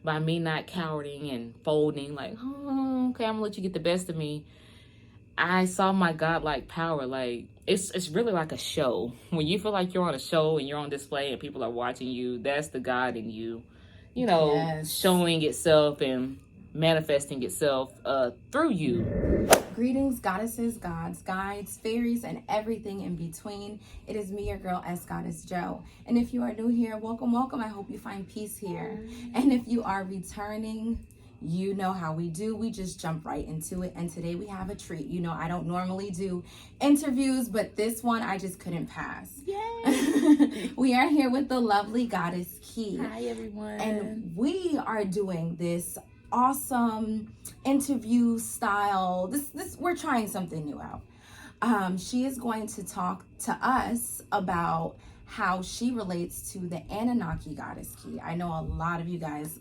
by me not cowering and folding, like, oh, okay, I'm gonna let you get the best of me. I saw my godlike power. Like, it's really like a show. When you feel like you're on a show and you're on display and people are watching you, that's the God in you, Yes. showing itself and manifesting itself through you. Greetings, goddesses, gods, guides, fairies, and everything in between. It is me, your girl, S Goddess Joe. And if you are new here, welcome, welcome. I hope you find peace here. And if you are returning, you know how we do. We just jump right into it. And today we have a treat. You know, I don't normally do interviews, but this one I just couldn't pass. Yay! We are here with the lovely Goddess Ki. Hi, everyone. And we are doing this awesome interview style. This we're trying something new out. She is going to talk to us about how she relates to the Annunaki Goddess Ki. I know a lot of you guys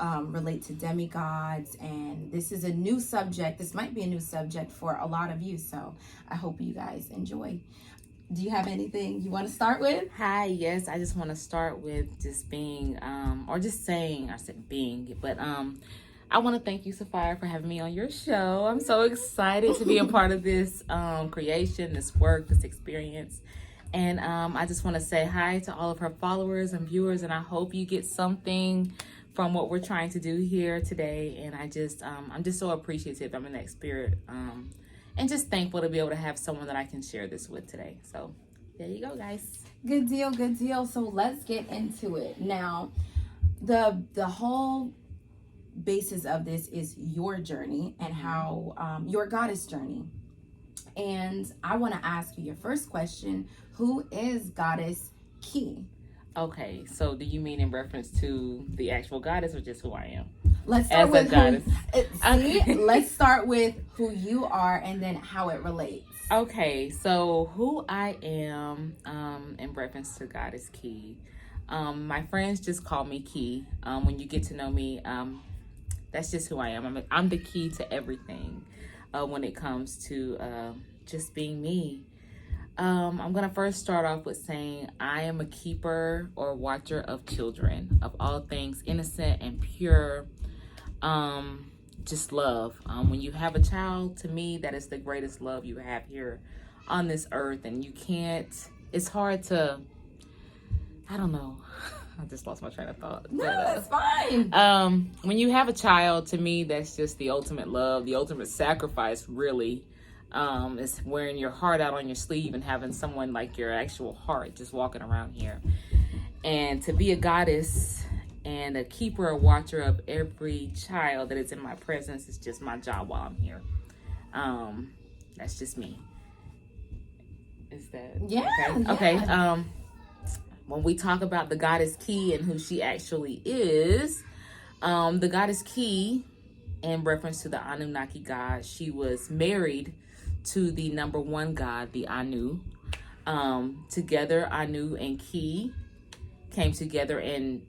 relate to demigods, and this is a new subject. This might be a new subject for a lot of you, so I hope you guys enjoy. Do you have anything you want to start with? Hi, yes, I just want to start with just being, or just saying, I said being, but I want to thank you, Sapphire, for having me on your show. I'm so excited to be a part of this creation, this work, this experience. And I just want to say hi to all of her followers and viewers, and I hope you get something from what we're trying to do here today. And I'm just so appreciative. I'm in that spirit. And just thankful to be able to have someone that I can share this with today. So there you go, guys. Good deal, good deal. So let's get into it. Now, the whole basis of this is your journey and how your goddess journey. And I want to ask you your first question. Who is Goddess Ki? Okay, so do you mean in reference to the actual goddess or just who I am? Let's start As with a goddess. Let's start with who you are and then how it relates. Okay, so who I am in reference to Goddess Ki. My friends just call me Ki. When you get to know me, that's just who I am. I'm the key to everything when it comes to just being me. I'm going to first start off with saying I am a keeper or watcher of children, of all things innocent and pure. Just love. When you have a child, to me, that is the greatest love you have here on this earth. And it's hard to, I don't know. I just lost my train of thought. No, that's fine. When you have a child, to me, that's just the ultimate love, the ultimate sacrifice, really. It's wearing your heart out on your sleeve and having someone like your actual heart just walking around here. And to be a goddess and a keeper or watcher of every child that is in my presence is just my job while I'm here. That's just me. Is that yeah? Okay. Yeah. When we talk about the Goddess Ki and who she actually is, the Goddess Ki, in reference to the Anunnaki god, she was married to the number one god, the Anu. Together, Anu and Ki came together and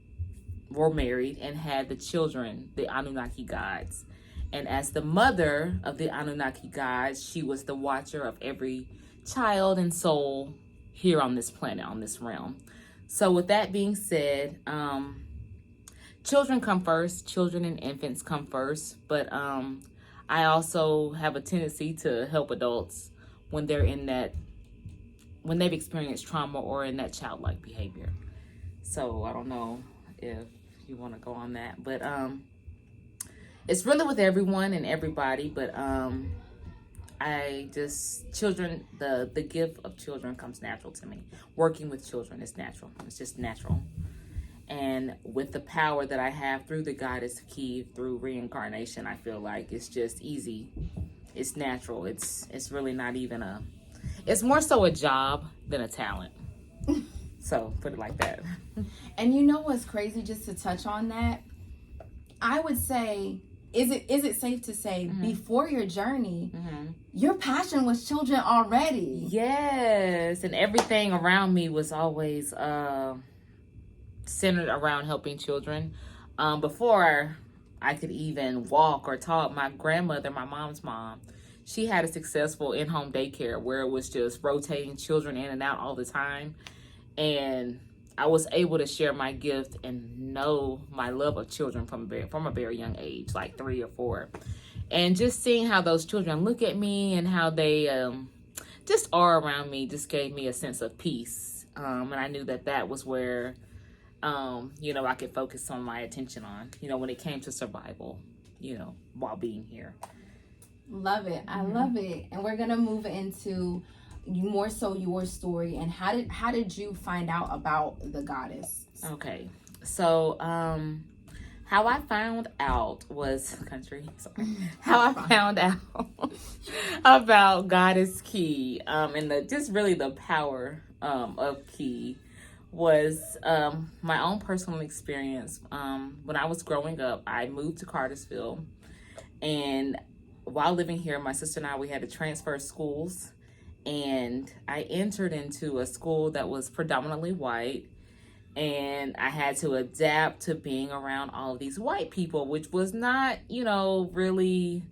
were married and had the children, the Anunnaki gods. And as the mother of the Anunnaki gods, she was the watcher of every child and soul here on this planet, on this realm. So with that being said, children come first. Children and infants come first. But I also have a tendency to help adults when they're when they've experienced trauma or in that childlike behavior. So I don't know if you want to go on that, but it's really with everyone and everybody. But children, the gift of children comes natural to me. Working with children is natural. It's just natural. And with the power that I have through the Goddess Ki, through reincarnation, I feel like it's just easy. It's natural. It's really not even it's more so a job than a talent. So put it like that. And you know what's crazy, just to touch on that, I would say, is it safe to say before your journey, your passion was children already? Yes. And everything around me was always centered around helping children. Before I could even walk or talk, my grandmother, my mom's mom, she had a successful in-home daycare where it was just rotating children in and out all the time. And I was able to share my gift and know my love of children from a very young age, like 3 or 4. And just seeing how those children look at me and how they just are around me just gave me a sense of peace. And I knew that was where, I could focus on my attention on, when it came to survival, while being here. Love it. I love it. And we're going to move into more so your story and how did you find out about the goddess? Okay. So, how I found out was how I found out about Goddess Ki, and the power of Ki was my own personal experience. When I was growing up, I moved to Cartersville, and while living here, my sister and we had to transfer schools, and I entered into a school that was predominantly white. And I had to adapt to being around all of these white people, which was not, really,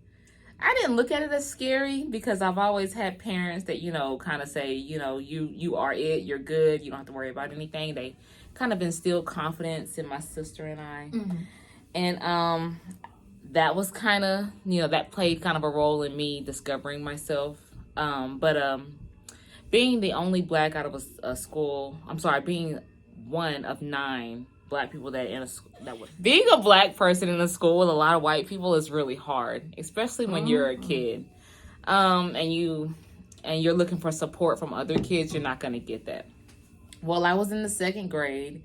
I didn't look at it as scary because I've always had parents that, kind of say, you are it, you're good, you don't have to worry about anything. They kind of instilled confidence in my sister and I. Mm-hmm. And that was kind of, that played kind of a role in me discovering myself. But being the only Black out of a school, being one of 9 Black people being a Black person in a school with a lot of white people is really hard, especially when you're a kid, and you're looking for support from other kids. You're not going to get that. Well, I was in the 2nd grade,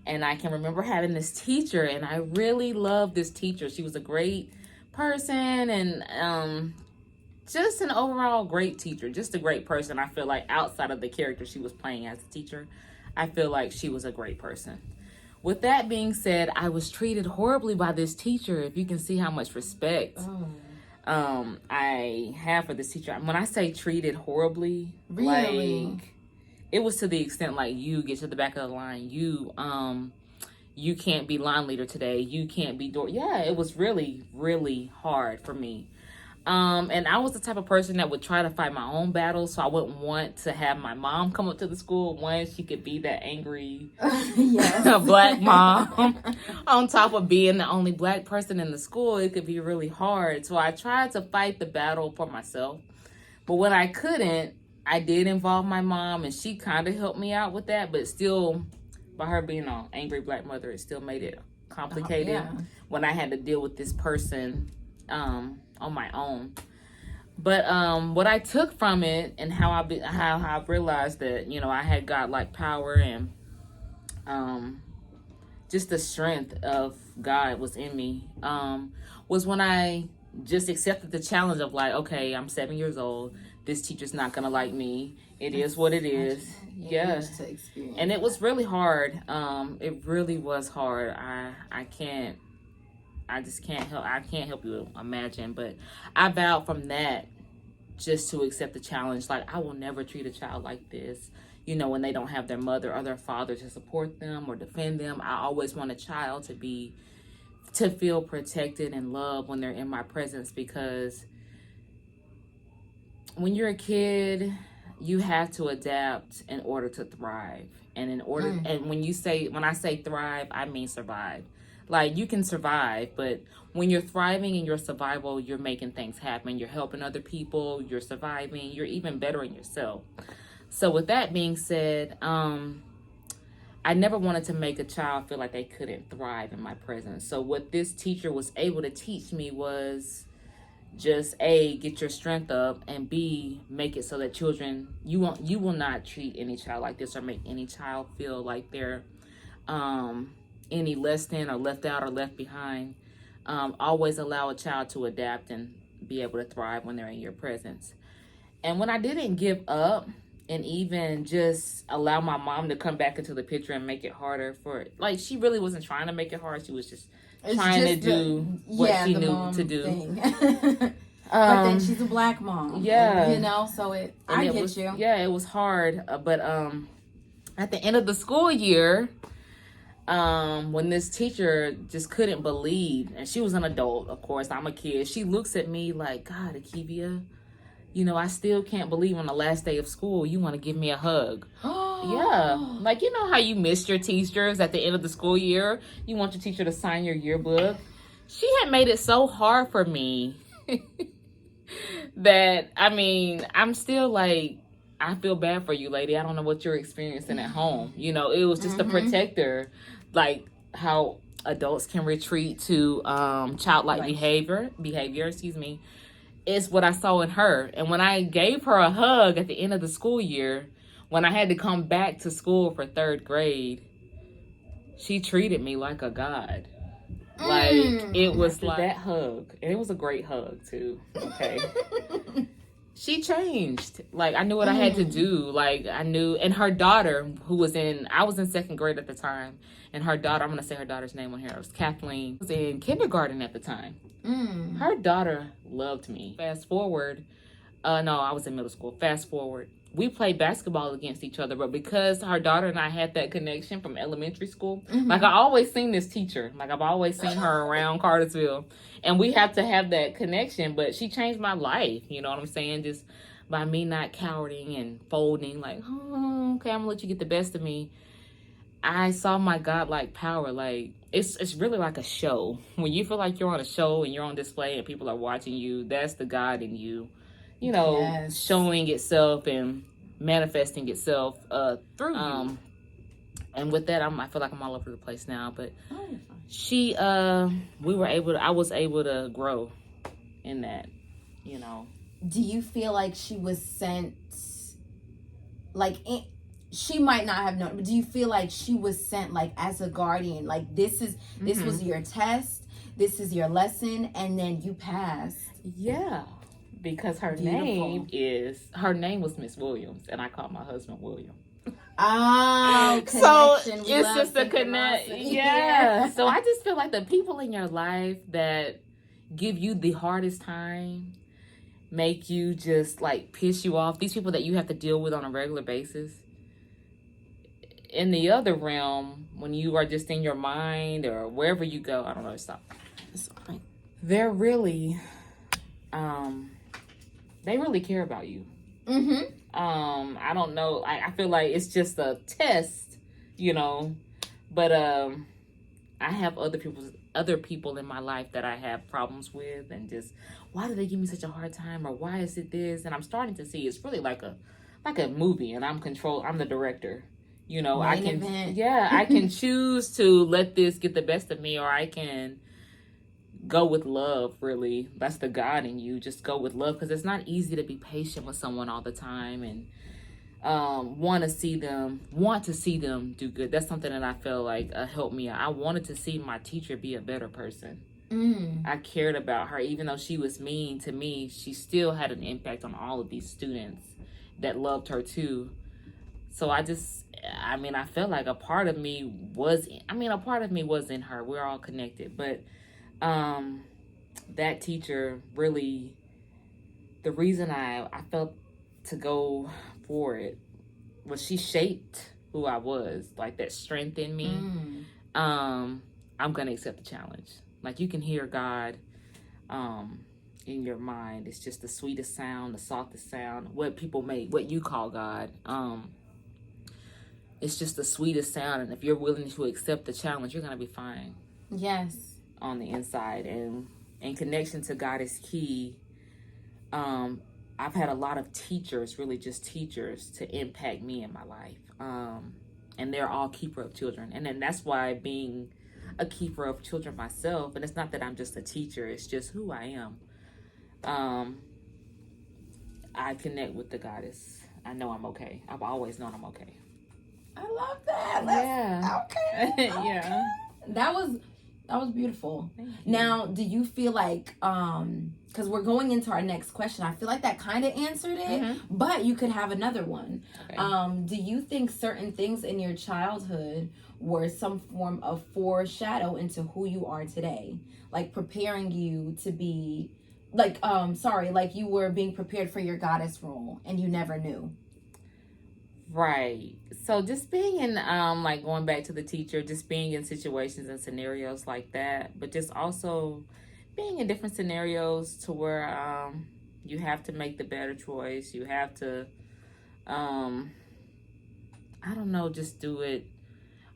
and I can remember having this teacher, and I really loved this teacher. She was a great person, and just an overall great teacher, just a great person. I feel like outside of the character she was playing as a teacher, I feel like she was a great person. With that being said, I was treated horribly by this teacher. If you can see how much respect I have for this teacher. When I say treated horribly, really? Like, it was to the extent like, you get to the back of the line. You can't be line leader today. You can't be Yeah, it was really, really hard for me. And I was the type of person that would try to fight my own battles, so I wouldn't want to have my mom come up to the school. One, she could be that angry Black mom. On top of being the only Black person in the school, it could be really hard. So I tried to fight the battle for myself. But when I couldn't, I did involve my mom, and she kind of helped me out with that. But still, by her being an angry Black mother, it still made it complicated when I had to deal with this person on my own. But what I took from it and how I realized that, I had God-like power, and just the strength of God was in me, was when I just accepted the challenge of like, okay, I'm 7 years old. This teacher's not going to like me. It is what it is. Yeah. And it was really hard. It really was hard. I can't help you imagine, but I vowed from that just to accept the challenge. Like, I will never treat a child like this, when they don't have their mother or their father to support them or defend them. I always want a child to feel protected and loved when they're in my presence, because when you're a kid, you have to adapt in order to thrive. And and when I say thrive, I mean survive. Like, you can survive, but when you're thriving in your survival, you're making things happen. You're helping other people. You're surviving. You're even bettering yourself. So with that being said, I never wanted to make a child feel like they couldn't thrive in my presence. So what this teacher was able to teach me was just A, get your strength up, and B, make it so that children, you will not treat any child like this or make any child feel like they're any less than or left out or left behind. Always allow a child to adapt and be able to thrive when they're in your presence. And when I didn't give up and even just allow my mom to come back into the picture and make it harder like, she really wasn't trying to make it hard. She was just trying to do what she knew to do. But then she's a Black mom. Yeah. So I get you. Yeah, it was hard. But at the end of the school year, when this teacher just couldn't believe, and she was an adult, of course, I'm a kid, she looks at me like, God, Akivia, I still can't believe on the last day of school you want to give me a hug. Yeah. Like, you know how you missed your teachers at the end of the school year? You want your teacher to sign your yearbook? She had made it so hard for me that, I mean, I'm still like, I feel bad for you, lady. I don't know what you're experiencing at home. You know, it was just a protector, like how adults can retreat to childlike behavior, excuse me, is what I saw in her. And when I gave her a hug at the end of the school year, when I had to come back to school for third grade, she treated me like a god. Like, it was like that hug. And it was a great hug, too. Okay. She changed. Like, I knew what I had to do. Like, I knew. And her daughter, I was in second grade at the time. And her daughter, I'm going to say her daughter's name on here. It was Kathleen. Was in kindergarten at the time. Her daughter loved me. Fast forward. No, I was in middle school. Fast forward. We played basketball against each other, but because her daughter and I had that connection from elementary school, like I always seen this teacher, like I've always seen her around Cartersville, and we have to have that connection. But she changed my life, you know what I'm saying? Just by me not cowering and folding, like, oh, okay, I'm gonna let you get the best of me. I saw my godlike power. Like, it's really like a show. When you feel like you're on a show and you're on display and people are watching you, that's the God in you, you know, showing itself and manifesting itself through you. And with that, I feel like I'm all over the place now, but I was able to grow in that, you know. Do you feel like she was sent, like, she might not have known, but do you feel like she was sent, like, as a guardian? Like, this was your test, this is your lesson, and then you passed. Yeah. Because her name was Miss Williams, and I called my husband William. Oh, so it's just a connect. Yeah. So I just feel like the people in your life that give you the hardest time, make you just like piss you off. These people that you have to deal with on a regular basis. In the other realm, when you are just in your mind or wherever you go, I don't know. Stop. They're really, they really care about you. I don't know. I feel like it's just a test, you know. But I have other people in my life that I have problems with, and just why do they give me such a hard time, or why is it this? And I'm starting to see it's really like a movie, and I'm the director. You know, I can choose to let this get the best of me, or I can go with love. Really, that's the God in you. Just go with love, because it's not easy to be patient with someone all the time and want to see them do good. That's something that I feel like helped me out. I wanted to see my teacher be a better person. I cared about her. Even though she was mean to me, she still had an impact on all of these students that loved her too. So I felt like a part of me was in her. We're all connected. But that teacher really, the reason I felt to go for it was she shaped who I was, like that strength in me. I'm gonna accept the challenge. Like, you can hear God in your mind. It's just the sweetest sound, the softest sound, what you call God. It's just the sweetest sound, and if you're willing to accept the challenge, you're gonna be fine. Yes. On the inside. And in connection to Goddess Ki, I've had a lot of teachers, really just teachers, to impact me in my life. And they're all keeper of children. And then that's why, being a keeper of children myself, and it's not that I'm just a teacher, it's just who I am. I connect with the goddess. I know I'm okay. I've always known I'm okay. I love that. Okay. Yeah. That was beautiful. Now, do you feel like, because we're going into our next question, I feel like that kind of answered it, but you could have another one. Okay. Do you think certain things in your childhood were some form of foreshadow into who you are today? Like preparing you to be, like you were being prepared for your goddess role and you never knew? Right. So just being in, like going back to the teacher, just being in situations and scenarios like that, but just also being in different scenarios to where you have to make the better choice. You have to, I don't know, just do it.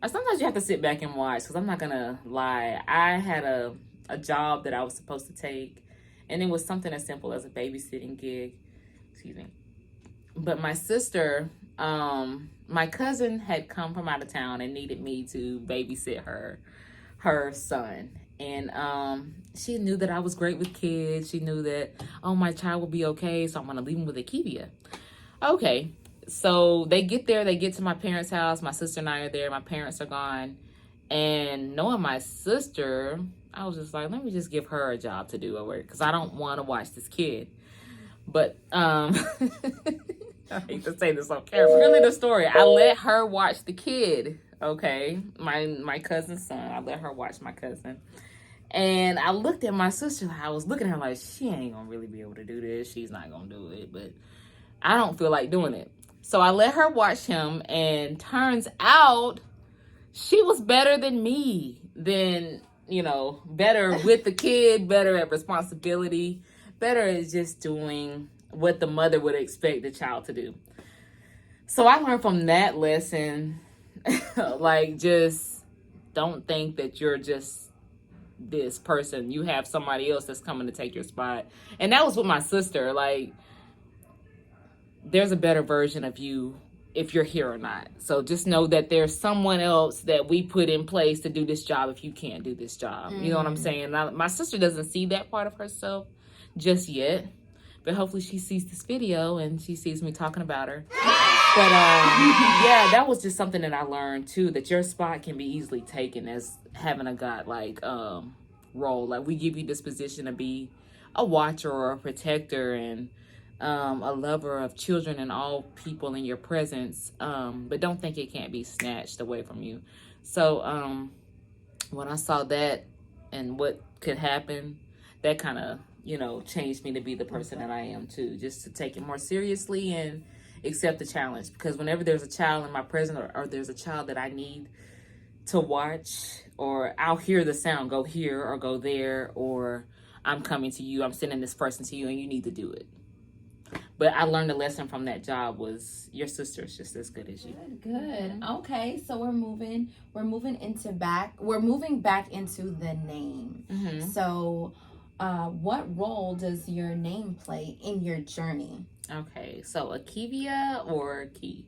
Sometimes you have to sit back and watch, because I'm not gonna lie. I had a job that I was supposed to take, and it was something as simple as a babysitting gig. Excuse me. But my sister, my cousin had come from out of town and needed me to babysit her son. And she knew that I was great with kids. She knew that, oh, my child will be okay, so I'm gonna leave him with Akivia. Okay. So they get there, they get to my parents' house. My sister and I are there. My parents are gone. And knowing my sister, I was just like, let me just give her a job to do at work, because I don't want to watch this kid. But I hate to say this on camera. Really, the story, I let her watch the kid. Okay, my cousin's son. I let her watch my cousin. And I looked at my sister. I was looking at her like, she ain't gonna really be able to do this. She's not gonna do it. But I don't feel like doing it. So I let her watch him, and turns out she was better than me. Better with the kid, better at responsibility, better at just doing what the mother would expect the child to do. So I learned from that lesson, like, just don't think that you're just this person. You have somebody else that's coming to take your spot. And that was with my sister. Like, there's a better version of you if you're here or not. So just know that there's someone else that we put in place to do this job if you can't do this job. You know what I'm saying? Now, my sister doesn't see that part of herself just yet, but hopefully she sees this video and she sees me talking about her. But yeah, that was just something that I learned too, that your spot can be easily taken as having a God-like role. Like, we give you this position to be a watcher or a protector and a lover of children and all people in your presence, but don't think it can't be snatched away from you. So when I saw that and what could happen, that kind of, changed me to be the person that I am too, just to take it more seriously and accept the challenge. Because whenever there's a child in my presence, or there's a child that I need to watch, or I'll hear the sound, go here or go there, or I'm coming to you, I'm sending this person to you, and you need to do it. But I learned a lesson from that job was your sister's just as good as you. Good. Okay, so we're moving back into the name. Mm-hmm. So what role does your name play in your journey? Okay, so Akivia or Ki?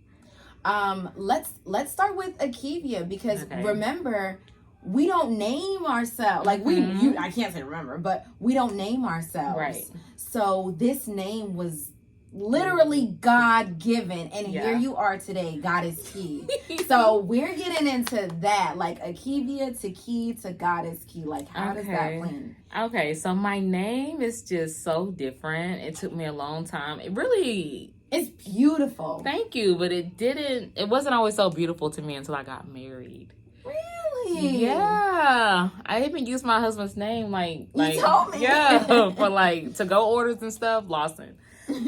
Let's start with Akivia, because remember, we don't name ourselves. Like, I can't say remember, but we don't name ourselves. Right. So this name was literally God-given, and here you are today, Goddess Ki. So we're getting into that, like Akivia to Ki to Goddess Ki. Like, how does that blend? Okay, so my name is just so different. It took me a long time. It's beautiful. Thank you, but it wasn't always so beautiful to me until I got married. Really? Yeah. I even used my husband's name, like you told me. Yeah, for like to-go orders and stuff, Lawson.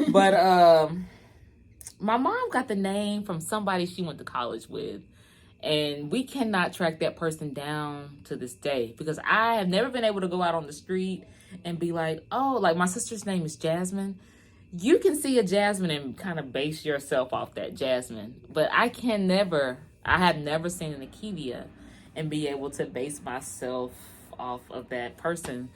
But my mom got the name from somebody she went to college with, and we cannot track that person down to this day, because I have never been able to go out on the street and be like, oh, like, my sister's name is Jasmine. You can see a Jasmine and kind of base yourself off that Jasmine, but I have never seen an Akivia and be able to base myself off of that person.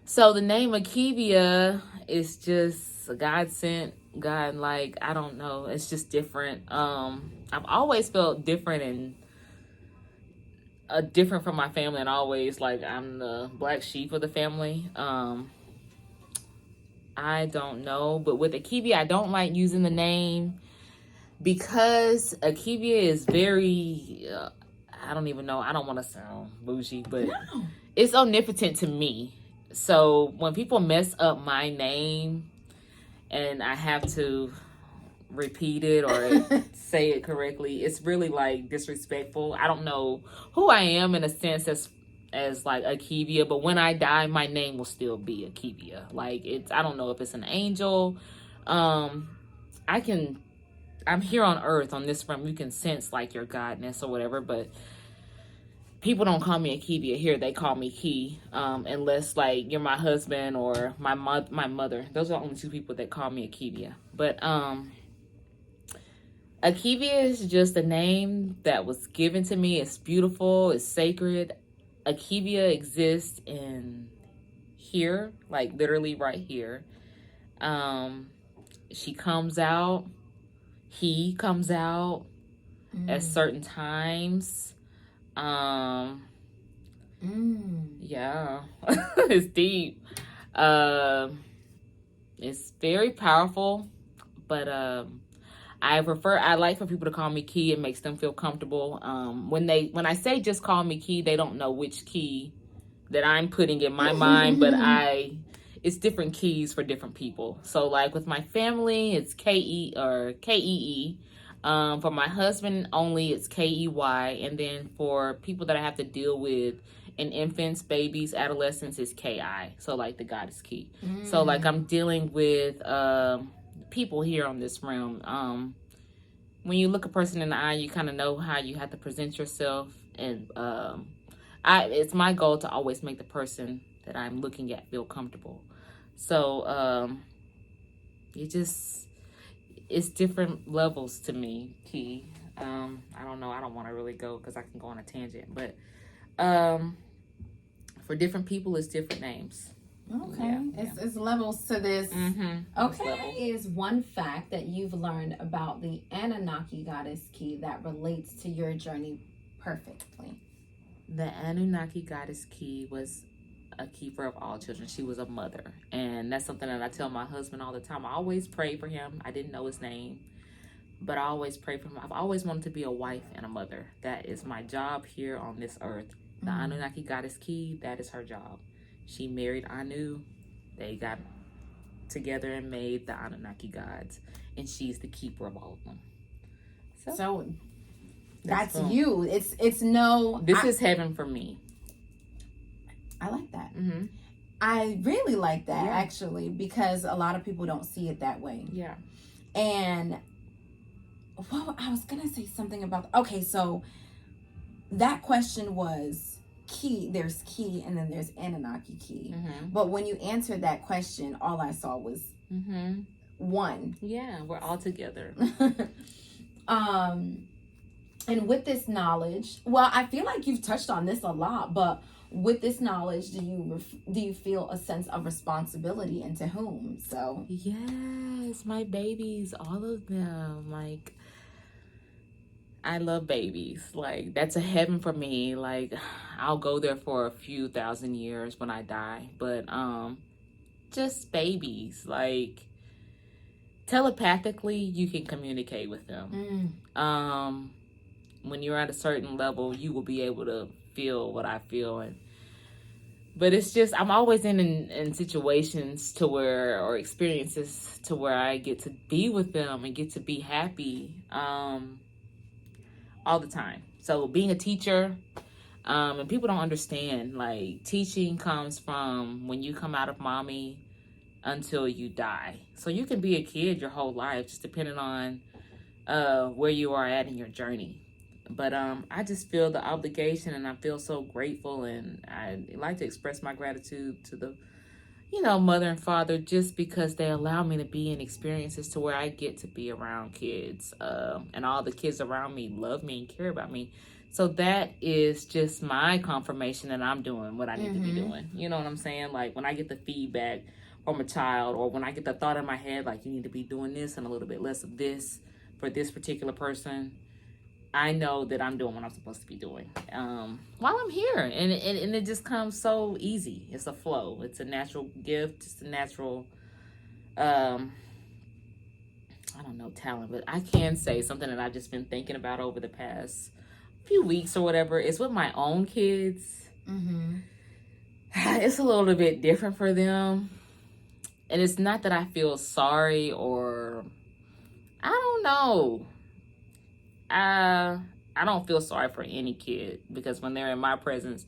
So the name Akivia is just a God sent, God, like, I don't know. It's just different. I've always felt different and different from my family, and always like I'm the black sheep of the family. I don't know, but with Akivia, I don't like using the name because Akivia is very, I don't even know. I don't want to sound bougie, but it's omnipotent to me. So when people mess up my name and I have to repeat it or say it correctly, it's really like disrespectful. I don't know who I am in a sense as like Akivia, but when I die, my name will still be Akivia. Like, I don't know if it's an angel. I'm here on earth on this realm. You can sense like your godness or whatever, but people don't call me Akivia here. They call me Ki, unless like you're my husband or my mother. Those are the only two people that call me Akivia. But Akivia is just a name that was given to me. It's beautiful. It's sacred. Akivia exists in here, like literally right here. Um, she comes out. He comes out at certain times. Um, yeah, it's deep. Um, it's very powerful, but I like for people to call me Ki. It makes them feel comfortable. When I say just call me Ki, they don't know which key that I'm putting in my mind, but it's different keys for different people. So like with my family, it's Ke or Kee. For my husband only, it's Key, and then for people that I have to deal with in infants, babies, adolescents, is Ki. So like the Goddess Ki. So like I'm dealing with people here on this realm. When you look a person in the eye, you kind of know how you have to present yourself, and it's my goal to always make the person that I'm looking at feel comfortable. So it's different levels to me, Ki. I don't know. I don't want to really go because I can go on a tangent, but for different people, it's different names. Okay, it's levels to this. Okay, It's is one fact that you've learned about the Annunaki Goddess Ki that relates to your journey perfectly? The Annunaki Goddess Ki was a keeper of all children. She was a mother, and that's something that I tell my husband all the time. I always pray for him. I didn't know his name, but I always pray for him. I've always wanted to be a wife and a mother. That is my job here on this earth. The Annunaki Goddess Ki, that is her job. She married Anu. They got together and made the Anunnaki gods, and she's the keeper of all of them. So that's you. It's no. This is heaven for me. I like that. I really like that actually, because a lot of people don't see it that way. Yeah. And well, I was gonna say something about. Okay, so that question was Ki. There's Ki, and then there's Annunaki Ki. But when you answered that question, all I saw was one. Yeah, we're all together. And with this knowledge, well, I feel like you've touched on this a lot, but with this knowledge, do you feel a sense of responsibility, and to whom? So yes, my babies, all of them. Like, I love babies. Like, that's a heaven for me. Like, I'll go there for a few thousand years when I die. But just babies. Like, telepathically, you can communicate with them. When you're at a certain level, you will be able to feel what I feel. But it's just, I'm always in situations to where, or experiences to where I get to be with them and get to be happy all the time. So being a teacher, and people don't understand, like, teaching comes from when you come out of mommy until you die. So you can be a kid your whole life, just depending on where you are at in your journey. But I just feel the obligation, and I feel so grateful, and I like to express my gratitude to the, mother and father, just because they allow me to be in experiences to where I get to be around kids, and all the kids around me love me and care about me. So that is just my confirmation that I'm doing what I need to be doing. You know what I'm saying? Like, when I get the feedback from a child, or when I get the thought in my head, like, you need to be doing this and a little bit less of this for this particular person, I know that I'm doing what I'm supposed to be doing while I'm here. And it just comes so easy. It's a flow. It's a natural gift. It's a natural, I don't know, talent. But I can say something that I've just been thinking about over the past few weeks or whatever. Is with my own kids. It's a little bit different for them. And it's not that I feel sorry, or I don't know. I don't feel sorry for any kid, because when they're in my presence,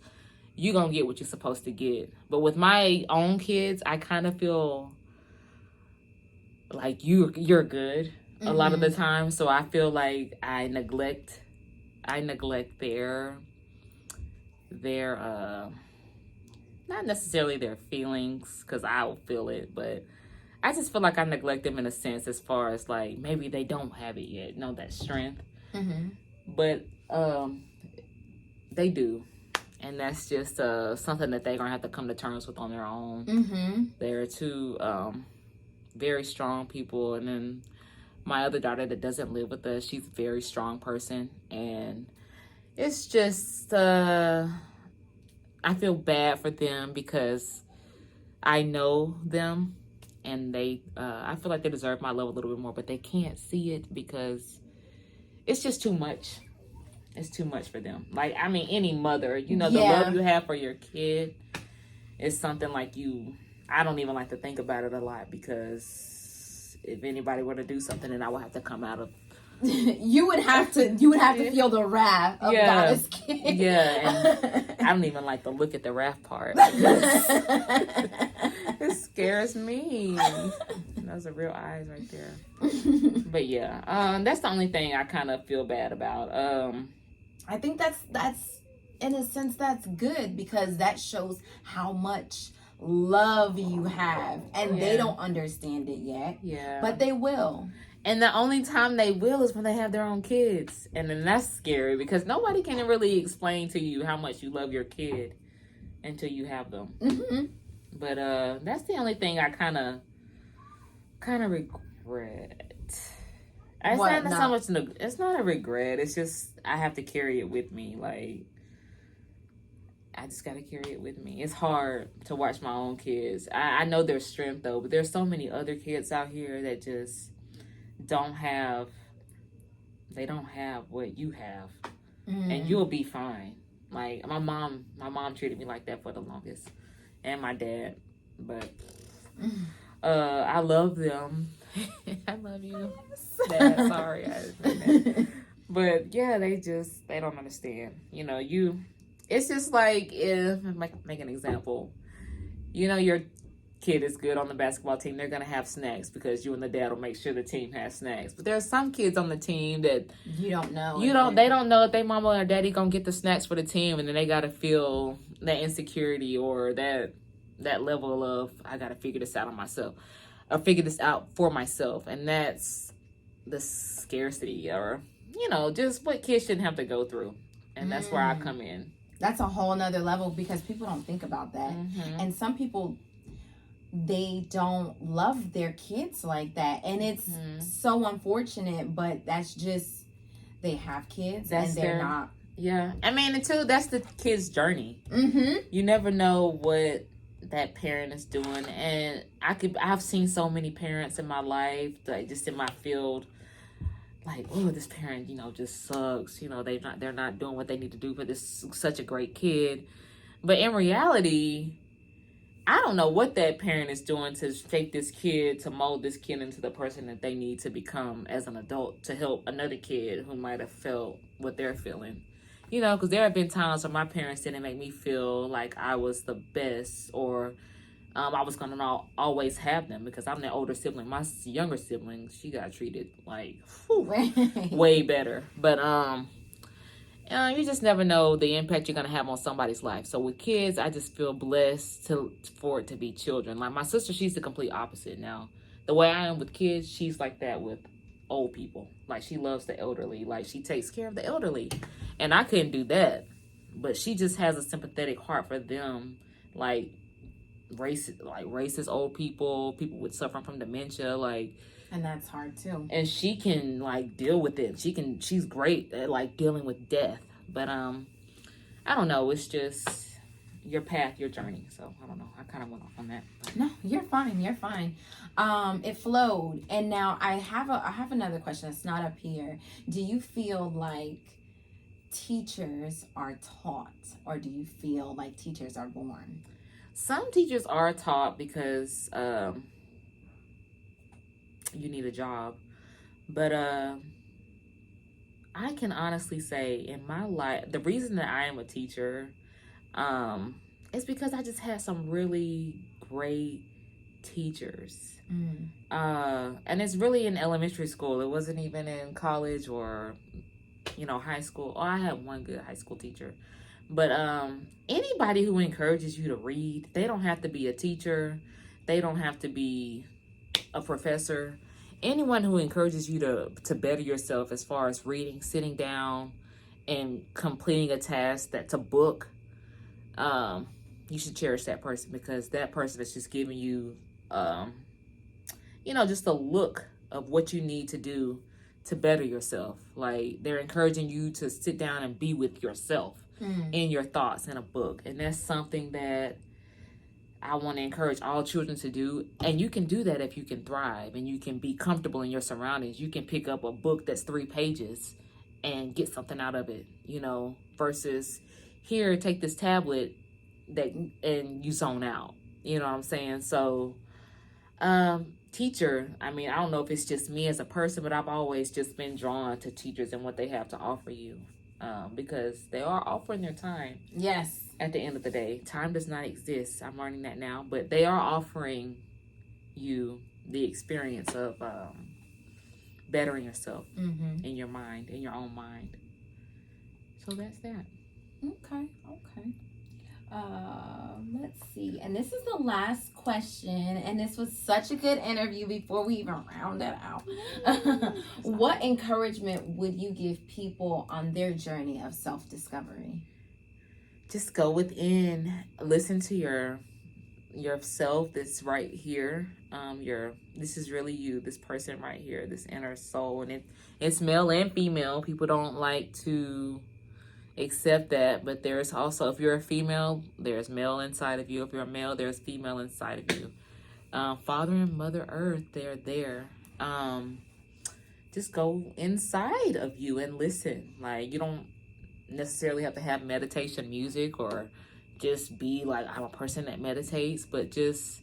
you're going to get what you're supposed to get. But with my own kids, I kind of feel like you're good a lot of the time. So I feel like I neglect their not necessarily their feelings, because I'll feel it, but I just feel like I neglect them in a sense, as far as like maybe they don't have it yet, know that strength. But they do, and that's just something that they're gonna have to come to terms with on their own. They're two very strong people, and then my other daughter that doesn't live with us, she's a very strong person, and it's just I feel bad for them because I know them, and they I feel like they deserve my love a little bit more, but they can't see it because it's just too much. It's too much for them. Like, I mean, any mother, the love you have for your kid is something like I don't even like to think about it a lot, because if anybody were to do something, then I would have to come out of you would have to feel the wrath of Goddess Ki. And I don't even like to look at the wrath part. It scares me. Those are real eyes right there. But yeah, that's the only thing I kind of feel bad about. I think that's in a sense that's good, because that shows how much love you have, and they don't understand it yet. But they will. And the only time they will is when they have their own kids. And then that's scary, because nobody can really explain to you how much you love your kid until you have them. But that's the only thing I kind of regret. It's not a regret. It's just I have to carry it with me. Like, I just got to carry it with me. It's hard to watch my own kids. I know their strength, though, but there's so many other kids out here that just don't have what you have. And you'll be fine. Like, my mom treated me like that for the longest, and my dad. But I love them. I love you, Dad. Sorry, but yeah, they don't understand. It's just like, if make an example. Your kid is good on the basketball team, they're gonna have snacks because you and the dad will make sure the team has snacks. But there are some kids on the team that you don't know. They don't know if their mama or daddy gonna get the snacks for the team, and then they gotta feel that insecurity or that level of, I gotta figure this out on myself, or figure this out for myself. And that's the scarcity, or just what kids shouldn't have to go through. And that's where I come in. That's a whole nother level, because people don't think about that. And some people, they don't love their kids like that, and it's so unfortunate, but that's just, they have kids and they're not. I mean, until that's the kid's journey. You never know what that parent is doing. And I've seen so many parents in my life, like just in my field, like, oh, this parent just sucks, they're not doing what they need to do for this such a great kid. But in reality, I don't know what that parent is doing to shape this kid, to mold this kid into the person that they need to become as an adult, to help another kid who might have felt what they're feeling. Because there have been times where my parents didn't make me feel like I was the best, or I was going to always have them, because I'm the older sibling. My younger sibling, she got treated like way better. But you just never know the impact you're going to have on somebody's life. So with kids, I just feel blessed for it to be children. Like my sister, she's the complete opposite now. The way I am with kids, she's like that with old people. Like, she loves the elderly. Like, she takes care of the elderly. And I couldn't do that. But she just has a sympathetic heart for them. Like racist old people with suffering from dementia, and that's hard too. And she can deal with it. She's great at dealing with death. But I don't know, it's just your path, your journey. So I don't know, I kind of went off on that, but. No, you're fine. It flowed. And now I have another question that's not up here. Do you feel like teachers are taught, or do you feel like teachers are born? Some teachers are taught because you need a job. But I can honestly say, in my life, the reason that I am a teacher is because I just had some really great teachers. And it's really in elementary school. It wasn't even in college or high school. I had one good high school teacher. But anybody who encourages you to read, they don't have to be a teacher. They don't have to be a professor, anyone who encourages you to better yourself as far as reading, sitting down, and completing a task that's a book, you should cherish that person, because that person is just giving you, just a look of what you need to do to better yourself. Like, they're encouraging you to sit down and be with yourself in your thoughts in a book. And that's something that I want to encourage all children to do. And you can do that if you can thrive and you can be comfortable in your surroundings. You can pick up a book that's 3 pages and get something out of it, versus here, take this tablet and you zone out. You know what I'm saying? So, teacher, I don't know if it's just me as a person, but I've always just been drawn to teachers and what they have to offer you, because they are offering their time. Yes. At the end of the day, time does not exist. I'm learning that now, but they are offering you the experience of bettering yourself in your mind, in your own mind. So that's that. Okay. Let's see. And this is the last question. And this was such a good interview before we even round it out. What encouragement would you give people on their journey of self-discovery? Just go within. Listen to yourself that's right here. This is really you, this person right here, this inner soul. And it's male and female. People don't like to accept that, but there's also, if you're a female, there's male inside of you. If you're a male, there's female inside of you. Father and Mother Earth, they're there. Just go inside of you and listen. Like, you don't necessarily have to have meditation music or just be like, I'm a person that meditates, but just,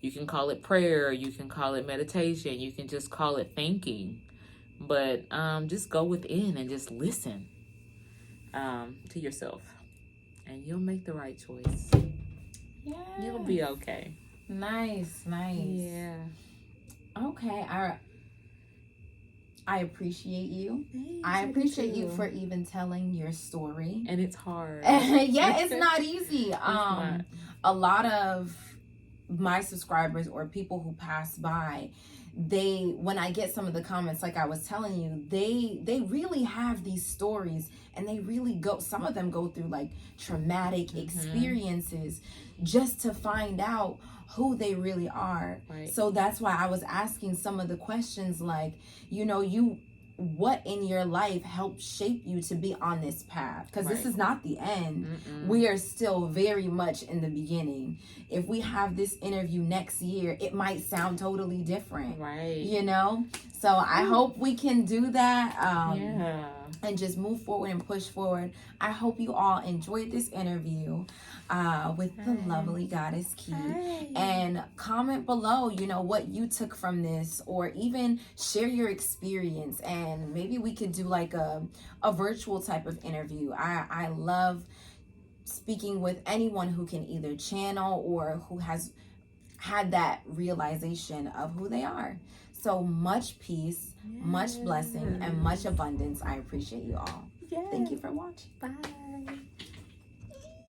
you can call it prayer, you can call it meditation, you can just call it thinking, but just go within and just listen to yourself, and you'll make the right choice. Yeah, you'll be okay. Nice. Yeah. Okay. I appreciate you. Thanks, I appreciate you for even telling your story. And it's hard. Yeah, it's not easy. Not. A lot of my subscribers or people who pass by, when I get some of the comments, like I was telling you, they really have these stories, and they really some of them go through like traumatic experiences just to find out who they really are. Right. So that's why I was asking some of the questions, like, what in your life helped shape you to be on this path? Because this is not the end. We are still very much in the beginning. If we have this interview next year, it might sound totally different. Right. So I hope we can do that. And just move forward and push forward. I hope you all enjoyed this interview with the lovely Goddess Ki. And comment below, what you took from this, or even share your experience. And maybe we could do like a virtual type of interview. I love speaking with anyone who can either channel or who has had that realization of who they are. So much peace, much blessing, and much abundance. I appreciate you all. Thank you for watching. Bye.